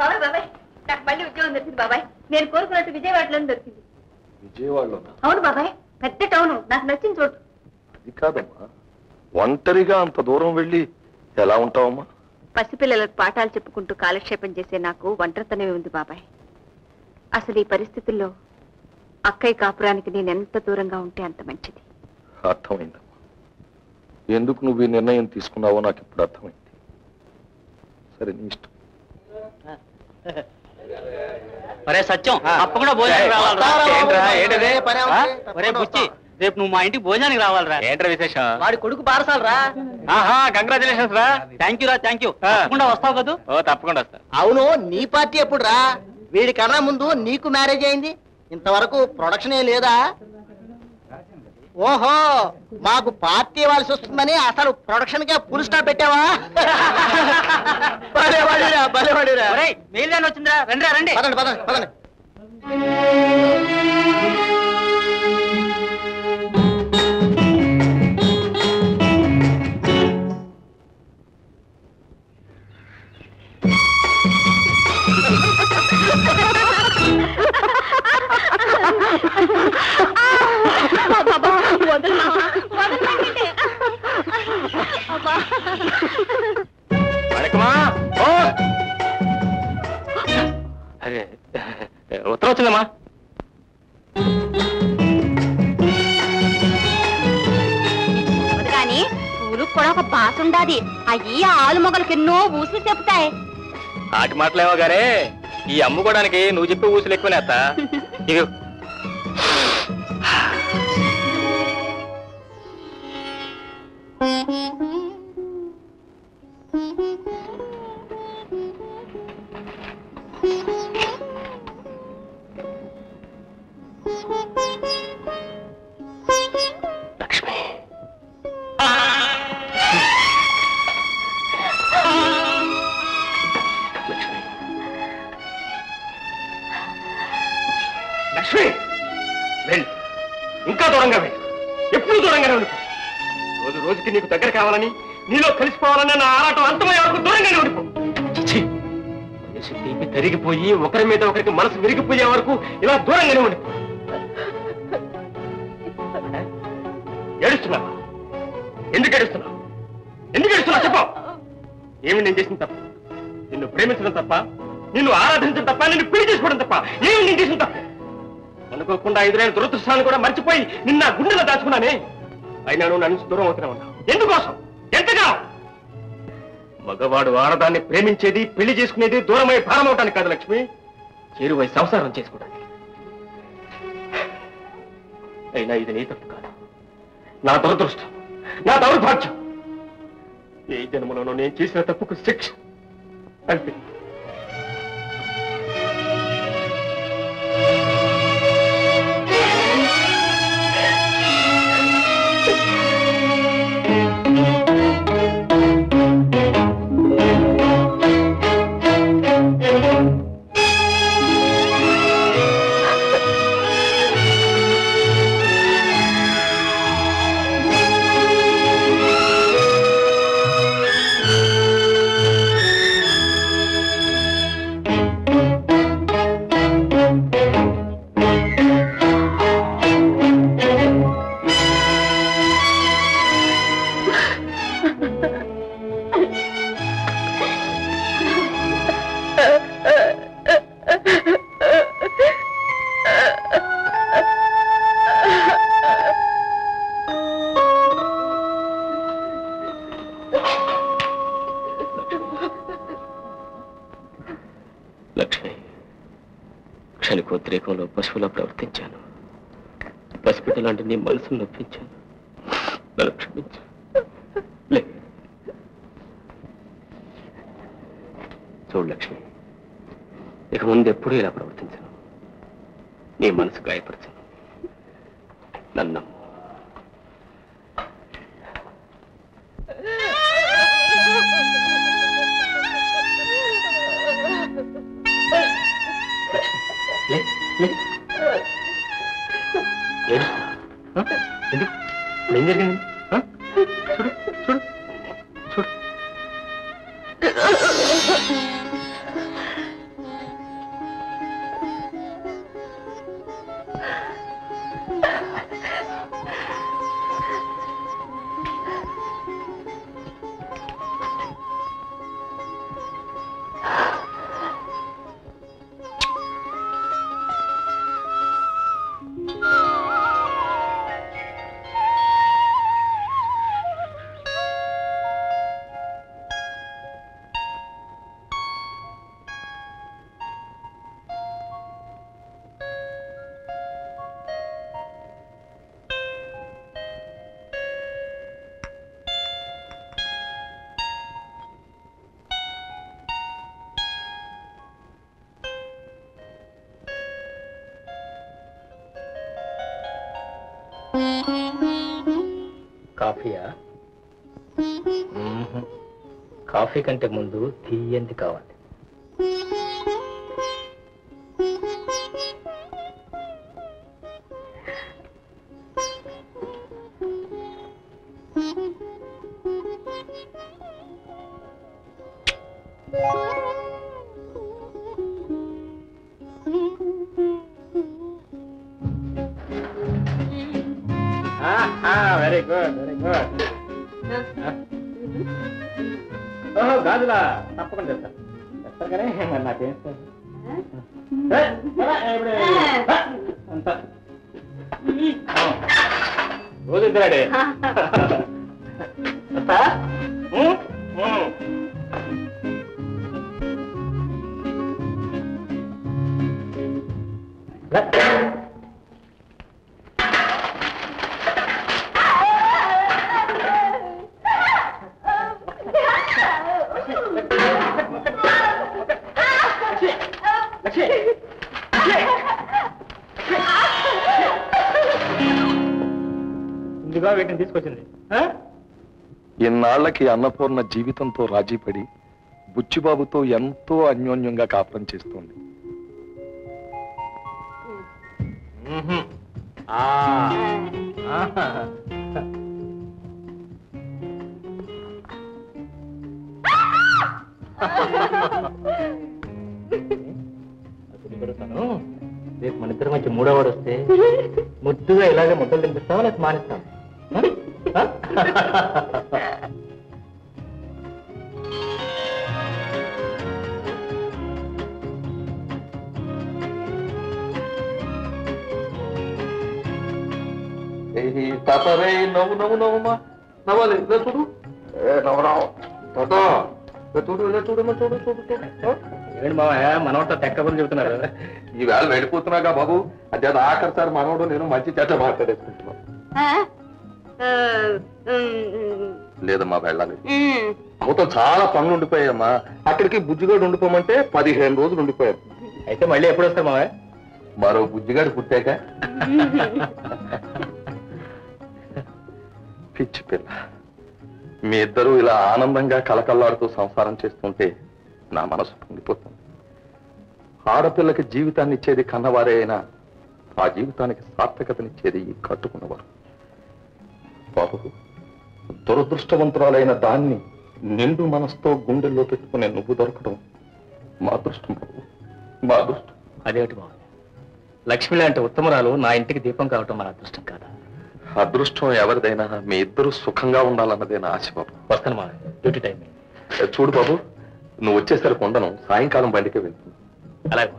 బాబాయ్ బాబాయ్ నాకు మళ్ళీ ఉద్యోగం దొరికింది బాబాయ్. నేను కోరుకున్నట్టు విజయవాడలోనే దొరికింది. విజయవాడలో? అవును బాబాయ్, పెద్ద టౌన్, నాకు నచ్చిన చోటు. అది కాదమ్మా, ఒంటరిగా అంత దూరం వెళ్ళి ఎలా ఉంటావమ్మా? పసిపిల్లలకు పాఠాలు చెప్పుకుంటూ కాలక్షేపం చేసే నాకు ఒంటరితనమే ఉంది బాబాయ్. అసలు ఈ పరిస్థితుల్లో అక్కయ్య కాపురానికి నేను ఎంత దూరంగా ఉంటే అంత మంచిది. అర్థమైందమ్మా. ఎందుకు నువ్వు ఈ నిర్ణయం తీసుకున్నావో నాకు ఇప్పుడు అర్థమైంది. సరే, నీ ఇష్టం. సత్యం తప్పకుండా భోజనానికి రావాలరా. బుచ్చి, రేపు నువ్వు మా ఇంటికి భోజనానికి రావాలరా. ఏంట్రా విశేషం? వాడి కొడుకు బారసాలరా. కంగ్రాచులేషన్స్ రా. థ్యాంక్ యూ రా, థ్యాంక్ యూ. తప్పకుండా వస్తావు కదా? ఓ తప్పకుండా వస్తా. అవును, నీ పార్టీ ఎప్పుడు రా? వీడి కన్నా ముందు నీకు మ్యారేజ్ అయింది, ఇంతవరకు ప్రొడక్షన్ ఏ లేదా? ఓహో, మాకు పార్టీ ఇవ్వాల్సి వస్తుందని అసలు ప్రొడక్షన్ కే ఫుల్ స్టాప్ పెట్టావా? మెయిల్ వచ్చిందిరా, రండి రండి. పదండి పదండి పదండి. ఉత్తరం వచ్చిందమ్మా. కానీ ఊరికి కూడా ఒక భాష ఉండాది. అయ్యి ఆలు మొగలకి ఎన్నో ఊసులు చెప్తాయి. ఆటి మాటలేమో గారే, ఈ అమ్ముకోవడానికి నువ్వు చెప్పే ఊసులు ఎక్కువనే అత్త. ఇవి లక్ష్మి, లక్ష్మి వెళ్ళు, ఇంకా దూరంగా వెళ్ళు, ఎప్పుడు దూరంగానే ఉండిపో. రోజు రోజుకి నీకు దగ్గర కావాలని, నీలో కలిసిపోవాలని నా ఆరాటం అంతమయ్యే వరకు దూరంగానే ఉండిపో. వయసు తీపి తరిగిపోయి ఒకరి మీద ఒకరికి మనసు విరిగిపోయే వరకు ఇలా దూరంగానే ఉండిపో. ఏడుస్తున్నావా? ఎందుకు ఏడుస్తున్నావు? ఎందుకు ఏడుస్తున్నావు చెప్పు. ఏమి నేను చేసిన తప్ప? నిన్ను ప్రేమించడం తప్ప, నిన్ను ఆరాధించడం తప్ప, నిన్ను పెళ్లి చేసుకోవడం తప్ప ఏమి నేను చేసిన తప్ప? అనుకోకుండా ఎదురైన దురదృష్టాన్ని కూడా మర్చిపోయి నిన్న గుండెలో దాచుకున్నానే. అయినా నువ్వు నన్ను దూరం అవుతూనే ఉన్నావు. ఎందుకోసం? ఎంతగా? మగవాడు ఆడదాన్ని ప్రేమించేది, పెళ్లి చేసుకునేది దూరమై భారం అవటానికి కాదు లక్ష్మి, చేరువై సంసారం చేసుకోవడానికి. అయినా ఇది నీ తప్పు కాదు, నా దురదృష్టం, నా దౌర్భాగ్యం. ఏ జన్మలోనూ నేను చేసిన తప్పుకు శిక్ష అంతే. లక్ష్మి, క్షణికోద్రేకంలో పశువులా ప్రవర్తించాను. పసిపిట్ట లాంటి నీ మనసును నొప్పించాను. నన్ను క్షమించు. చూడు లక్ష్మి, ఇక ముందు ఎప్పుడూ ఇలా ప్రవర్తించను. నీ మనసు గాయపరచను. నన్ను ఏం జరిగింది? చూడు చూడు చూడు. కాఫీయా? కాఫీ కంటే ముందు తీయంది కావాలి. Very good, very good. ఓహో, గాజులా? తప్పకుండా చెప్తాను. చెప్తారు కానీ మరి నాకేం రోజు ఇద్దరాడే. ఇందుగా వీటిని తీసుకొచ్చింది. ఇన్నాళ్లకి అన్నపూర్ణ జీవితంతో రాజీపడి బుచ్చిబాబుతో ఎంతో అన్యోన్యంగా కాపురం చేస్తోంది. రేపు మన ఇద్దరు మంచి మూడోవాడు వస్తే ముద్దుగా ఇలాగే ముద్దలు తినిపిస్తావా లేక మానేస్తావా? నవ్వు నవ్వు నవ్వమ్మా, నవ్వాలి. ఇలా చూడు, నవ్వరావు. చూడు, ఇలా చూడమ్మా, చూడు చూడు చూడు. ఏంటి మావయ్య మనోడితో తెక్కబులు చెబుతున్నారు? ఈవేళ వెళ్ళిపోతున్నాగా బాబు, అదే ఆఖరి సార్ మనోడు నేను మంచి చెడ్డ మాట్లాడేసుకుంటున్నాం. లేదమ్మా వెళ్ళాలి. మొత్తం చాలా పనులు ఉండిపోయామ్మా. అక్కడికి బుజ్జిగాడు ఉండిపోమంటే 15 రోజులు ఉండిపోయారు. అయితే మళ్ళీ ఎప్పుడు వస్తారు మావయ్య? మరో బుజ్జిగాడు పుట్టాక. పిచ్చి పిల్ల, మీ ఇద్దరూ ఇలా ఆనందంగా కలకల్లాడుతూ సంసారం చేస్తుంటే నా మనసు పొంగిపోతుంది. ఆడపిల్లకి జీవితాన్ని ఇచ్చేది కన్నవారే అయినా ఆ జీవితానికి సార్థకతనిచ్చేది ఈ కట్టుకున్నవారు. బాబు, దురదృష్టవంతురాలైన దాన్ని నిండు మనసుతో గుండెల్లో పెట్టుకునే నువ్వు దొరకడం మా అదృష్టం బాబు, మా అదృష్టం. అదేమిటి మావయ్య, లక్ష్మి లాంటి ఉత్తమరాలు నా ఇంటికి దీపం కావటం మన అదృష్టం కాదా? అదృష్టం ఎవరిదైనా మీ ఇద్దరు సుఖంగా ఉండాలన్నదే నా ఆశ బాబు. వస్తాను మావయ్య, డ్యూటీ టైం. చూడు బాబు, నువ్వు వచ్చేసరికి ఉండను, సాయంకాలం బండికే వెళ్తుంది. అలాగే.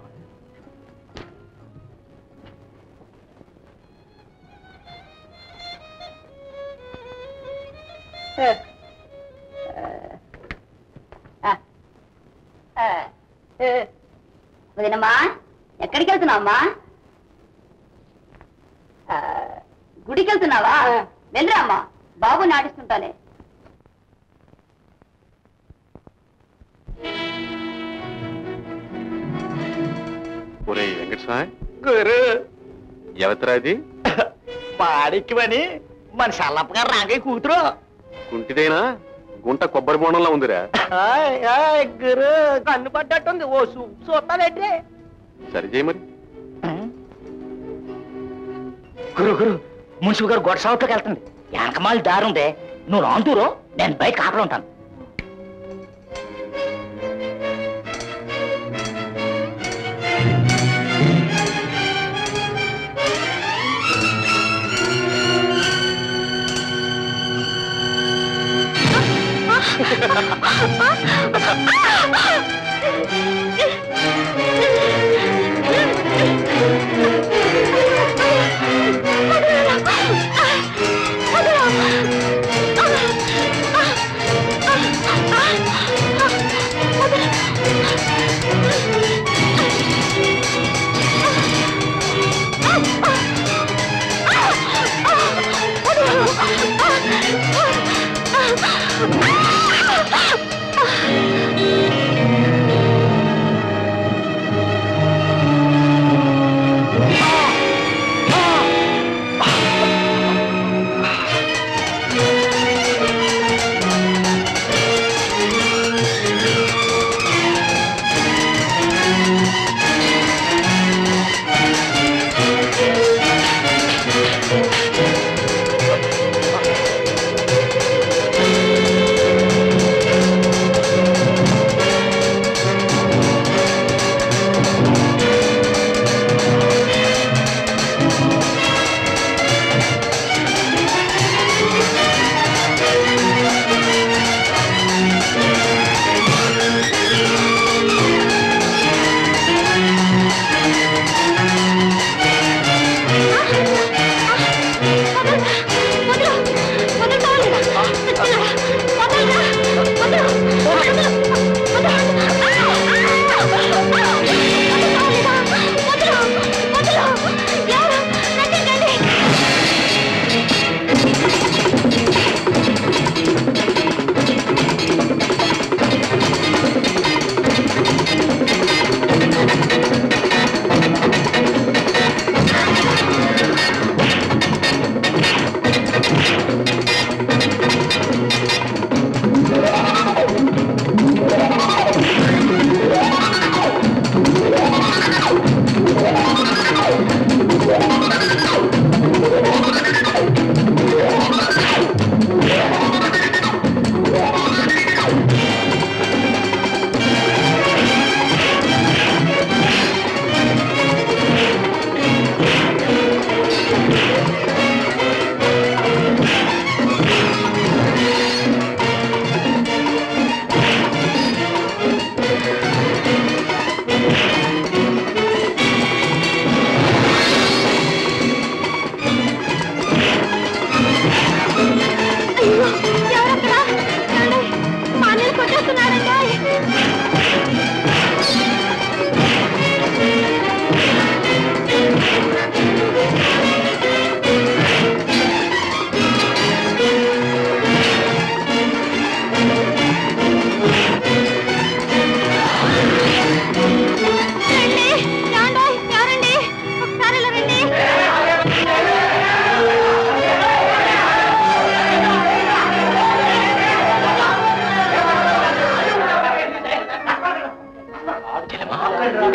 వదినమ్మా, ఎక్కడికి వెళ్తున్నావమ్మా? గుడికి వెళ్తున్నావా? వెళ్ళరా అమ్మా, బాబు నాటిస్తుంటానే. ఒరే వెంకటస్వామి, గురు ఎవతరా అది? పాడిక్కివని మన సల్లప్ప గారు రాంగయ్య కూతురు. కుంటిదేనా? గుంట కొబ్బరి బోండంలా ఉందిరా. గురు కన్ను పడ్డట్టుంది. ఓ చూస్తానంటే. సరి చేయి మరి. గురు గురు మున్సిపల్ గారు గొడ్డ సాగుట్లోకి వెళ్తుంది. వెనకమాలి దారి ఉందే, నువ్వు రాంతూరు, నేను బయట కాపలా ఉంటాను. Ah!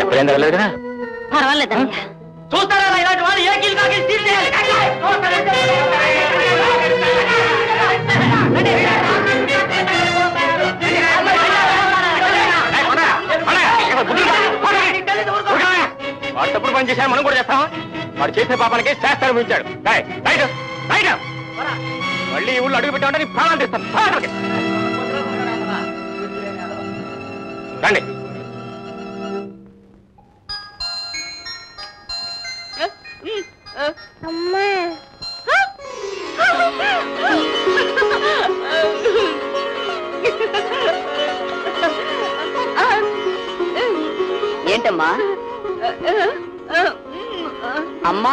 ఎప్పుడేం తగలేదు కదా? పర్వాలేదన్నయ్య. చూస్తారా ఇలాంటి వాళ్ళు ఏ కీలు కాకి సీల్ చేయాలి. వాడు తప్పుడు పని చేశాడు, మనం కూడా చేస్తామా? వాడు చేసే పాపానికి శాస్త్రం ఇచ్చాడు. మళ్ళీ ఈ ఊళ్ళో అడుగు పెట్టామంటే నీ ప్రాణాలు తీస్తాను. రండి. ఏంటమ్మా అమ్మా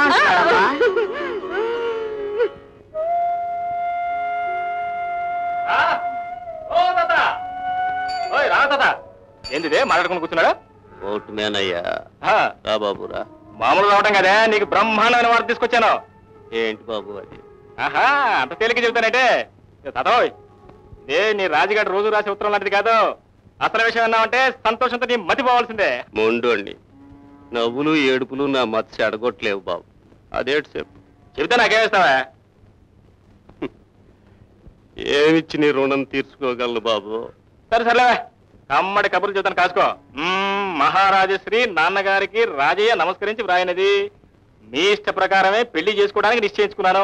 ఏంటిదే మాట్లాడుకుని కూర్చున్నాడా? ఓటు మేనయ్యా రా బాబురా. మామూలు రావటం కదా, నీకు బ్రహ్మాండమైన వార్త తీసుకొచ్చాను. ఏంటి బాబు అది? ఆహా, అంత తేలిక చెబుతానంటే చదవోయ్. నీ రాజుగారి రోజు రాసే ఉత్తరం లాంటిది కాదు. అసలు విషయం ఏమన్నావంటే సంతోషంతో నీ మతి పోవాల్సిందే. మొండు అండి, నవ్వులు ఏడుపులు నా మత్స్య అడగొట్లేవు బాబు. అదేంటి చెప్పు. చెబితే నాకేమిస్తావా? ఏమిచ్చి నీ రుణం తీర్చుకోగలను బాబు? సరేలేవా, కమ్మడి కబుర్లు చెబుతాను కాసుకో. మహారాజశ్రీ నాన్నగారికి రాజయ్య నమస్కరించి వ్రాయినది. మీ ఇష్ట ప్రకారమే పెళ్లి చేసుకోవడానికి నిశ్చయించుకున్నాను.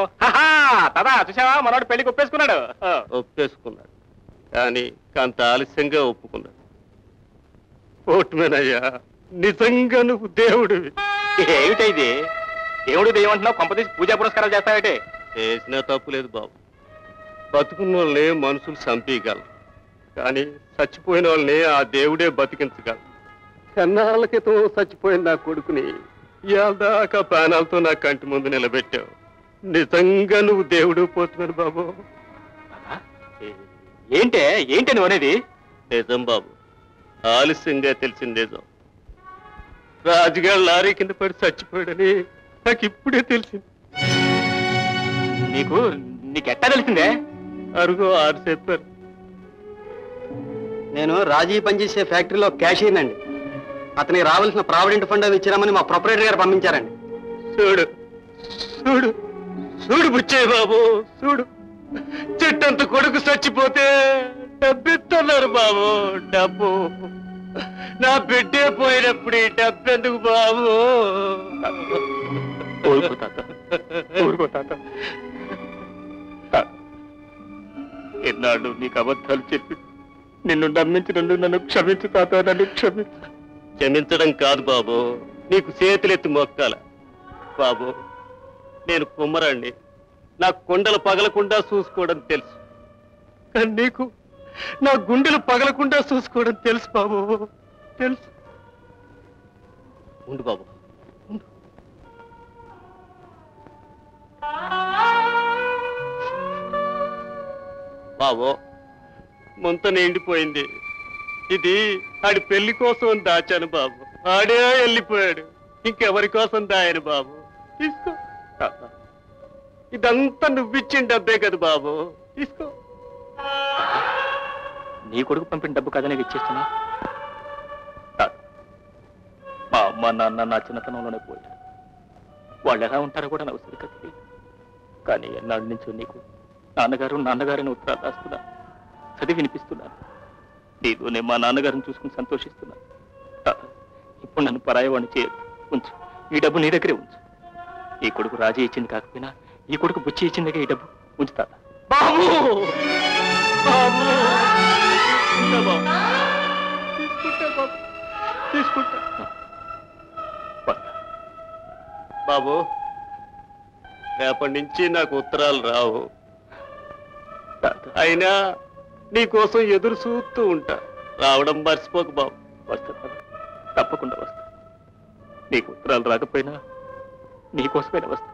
తదా చూసావా, మనోడు పెళ్లికి ఒప్పేసుకున్నాడు. ఒప్పేసుకున్నాడు, కానీ కాంత ఆలస్యంగా ఒప్పుకున్నాడు. ఓటుమేనయ్యా, నిజంగా నువ్వు దేవుడివి. ఏమిటైది? దేవుడు దేవంటున్నావు, కొంపతీసి పూజా పురస్కారాలు చేస్తావేటే? చేసినా తప్పు లేదు బాబు. బతుకున్న వాళ్ళని మనుషులు చంపేయగలరు, కానీ చచ్చిపోయిన వాళ్ళని ఆ దేవుడే బతికించగలరు. కన్నాళ్ళ క్రితం చచ్చిపోయిన నా కొడుకుని ఇవాళ దాకా ప్రాణాలతో నా కంటి ముందు నిలబెట్టావు. నిజంగా నువ్వు దేవుడు పోతున్నాడు బాబు. ఏంటి నువ్వు అనేది? నిజం బాబు, ఆలస్యంగా తెలిసింది నిజం. రాజుగారు లారీ కింద పడి చచ్చిపోయాడని నాకు ఇప్పుడే తెలిసింది. నీకెట్టా తెలిసిందే? అరుగో ఆరు చెప్పారు. నేను రాజీ పనిచేసే ఫ్యాక్టరీలో క్యాషియర్ అండి. అతనికి రావాల్సిన ప్రావిడెంట్ ఫండ్ అవి ఇచ్చినామని మా ప్రొపరేటర్ గారు పంపించారండి. చూడు చూడు చూడు బుచ్చయ్య బాబు, చూడు, చెట్టంత కొడుకు చచ్చిపోతే డబ్బిస్తున్నారు బాబు. డబ్బు నా బిడ్డే పోయినప్పుడు ఈ డబ్బెందుకు బాబు? ఊరుకో తాత, ఊరుకో తాత. ఎన్నాళ్ళు నీకు అబద్ధాలు చెప్పి నిన్ను నమ్మించినందుకు నన్ను క్షమించు తాత, నన్ను క్షమించు. క్షమించడం కాదు బాబు, నీకు చేతులెత్తి మొక్కాల బాబు. నేను కుమ్మరాండి, నా కొండలు పగలకుండా చూసుకోవడం తెలుసు, కానీ నీకు నా గుండెలు పగలకుండా చూసుకోవడం తెలుసు బాబు, తెలుసు. ఉండు బాబు, ఉండు. బాబు, ముంత నిండిపోయింది. ఇది ఆడి పెళ్లి కోసం దాచాను బాబు. ఆడే వెళ్ళిపోయాడు, ఇంకెవరి కోసం దాయను బాబు. తీసుకో. ఇదంతా నువ్విచ్చిన డబ్బే కదా బాబు, తీసుకో. నీ కొడుకు పంపిన డబ్బు కదా నీకు ఇచ్చేస్తున్నా. మా అమ్మ నాన్న నా చిన్నతనంలోనే పోయారు. వాళ్ళు ఎలా ఉంటారో కూడా నాకు సరిగ్గా తెలియదు. కానీ ఎన్నాళ్ళ నుంచో నీకు నాన్నగారిని ఉత్తరాలు రాస్తున్నా, చదివి వినిపిస్తున్నాను. నీతోనే మా నాన్నగారిని చూసుకుని సంతోషిస్తున్నాను. ఇప్పుడు నన్ను పరాయవాణ్ణి చేయొద్దు, ఉంచు. ఈ డబ్బు నీ దగ్గరే ఉంచు. ఈ కొడుకు రాజీ ఇచ్చింది కాకపోయినా ఈ కొడుకు బుచ్చి ఇచ్చిందిగా ఈ డబ్బు ఉంచుతా. బాబు బాబు, తీసుకుంటా బాబు. రేపటి నుంచి నాకు ఉత్తరాలు రావు, అయినా నీకోసం ఎదురు చూస్తూ ఉంటా. రావడం మర్చిపోకు బాబు. వస్తా, తప్పకుండా వస్తా. నీకు ఉత్తరాలు రాకపోయినా నీకోసమైనా వస్తా.